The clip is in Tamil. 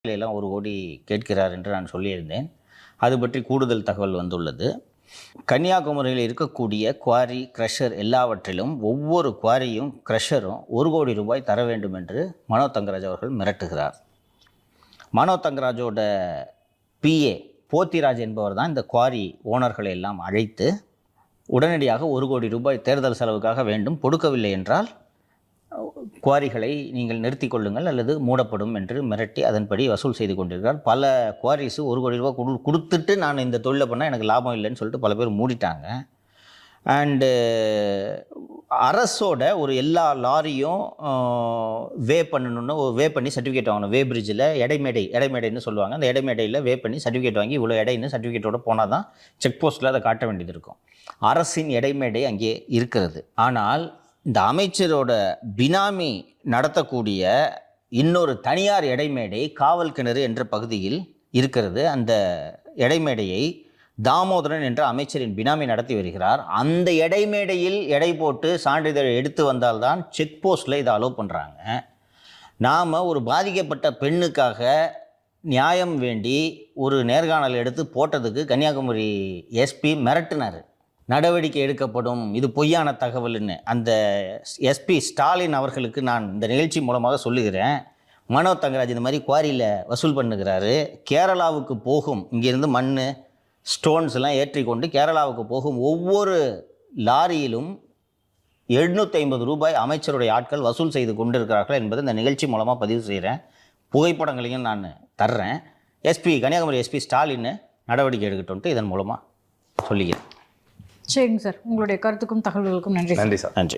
எல்லாம் 1 கோடி கேட்கிறார் என்று நான் சொல்லியிருந்தேன். அது பற்றி கூடுதல் தகவல் வந்துள்ளது. கன்னியாகுமரியில் இருக்கக்கூடிய குவாரி, க்ரஷர் எல்லாவற்றிலும் ஒவ்வொரு குவாரியும் க்ரஷரும் 1 கோடி ரூபாய் தர வேண்டும் என்று மனோ தங்கராஜ் அவர்கள் மிரட்டுகிறார். மனோ தங்கராஜோட பிஏ போத்திராஜ் என்பவர் தான் இந்த குவாரி ஓனர்களை எல்லாம் அழைத்து உடனடியாக 1 கோடி ரூபாய் தேர்தல் செலவுக்காக வேண்டும், கொடுக்கவில்லை என்றால் குவாரிகளை நீங்கள் நிறுத்தி கொள்ளுங்கள் அல்லது மூடப்படும் என்று மிரட்டி அதன்படி வசூல் செய்து கொண்டிருக்கிறார். பல குவாரிஸு 1 கோடி ரூபாய் கொடுத்துட்டு நான் இந்த தொழிலை பண்ணால் எனக்கு லாபம் இல்லைன்னு சொல்லிட்டு பல பேர் மூடிட்டாங்க. அண்டு அரசோட ஒரு எல்லா லாரியும் வே பண்ணணுன்னு வே பண்ணி சர்டிஃபிகேட் வாங்கணும். வே பிரிட்ஜில் எடைமேடைன்னு சொல்லுவாங்க. அந்த எடைமேடையில் வே பண்ணி சர்டிஃபிகேட் வாங்கி இவ்வளோ எடைன்னு சர்டிஃபிகேட்டோட போனால் தான் செக் போஸ்ட்டில் அதை காட்ட வேண்டியது இருக்கும். அரசின் எடைமேடை அங்கே இருக்கிறது. ஆனால் இந்த அமைச்சரோட பினாமி நடத்தக்கூடிய இன்னொரு தனியார் எடைமேடை காவல் கிணறு என்ற பகுதியில் இருக்கிறது. அந்த எடைமேடையை தாமோதரன் என்ற அமைச்சரின் பினாமி நடத்தி வருகிறார். அந்த எடைமேடையில் எடை போட்டு சான்றிதழ் எடுத்து வந்தால்தான் செக் போஸ்ட்டில் இதை அலோவ் பண்ணுறாங்க. நாம் ஒரு பாதிக்கப்பட்ட பெண்ணுக்காக நியாயம் வேண்டி ஒரு நேர்காணல் எடுத்து போட்டதுக்கு கன்னியாகுமரி எஸ்பி மிரட்டினார். நடவடிக்கை எடுக்கப்படும், இது பொய்யான தகவல்னு. அந்த எஸ்பி ஸ்டாலின் அவர்களுக்கு நான் இந்த நிகழ்ச்சி மூலமாக சொல்லுகிறேன், மனோ தங்கராஜ் இந்த மாதிரி குவாரியில் வசூல் பண்ணுகிறாரு. கேரளாவுக்கு போகும், இங்கேருந்து மண் ஸ்டோன்ஸ் எல்லாம் ஏற்றி கொண்டு கேரளாவுக்கு போகும் ஒவ்வொரு லாரியிலும் 750 ரூபாய் அமைச்சருடைய ஆட்கள் வசூல் செய்து கொண்டிருக்கிறார்கள் என்பதை இந்த நிகழ்ச்சி மூலமாக பதிவு செய்கிறேன். புகைப்படங்களையும் நான் தர்றேன். கன்னியாகுமரி எஸ்பி ஸ்டாலின் நடவடிக்கை எடுக்கட்டும்ட்டு இதன் மூலமாக சொல்லிக்கிறேன். சரிங்க சார், உங்களுடைய கருத்துக்கும் தகவல்களுக்கும் நன்றி. நன்றி சார். நன்றி.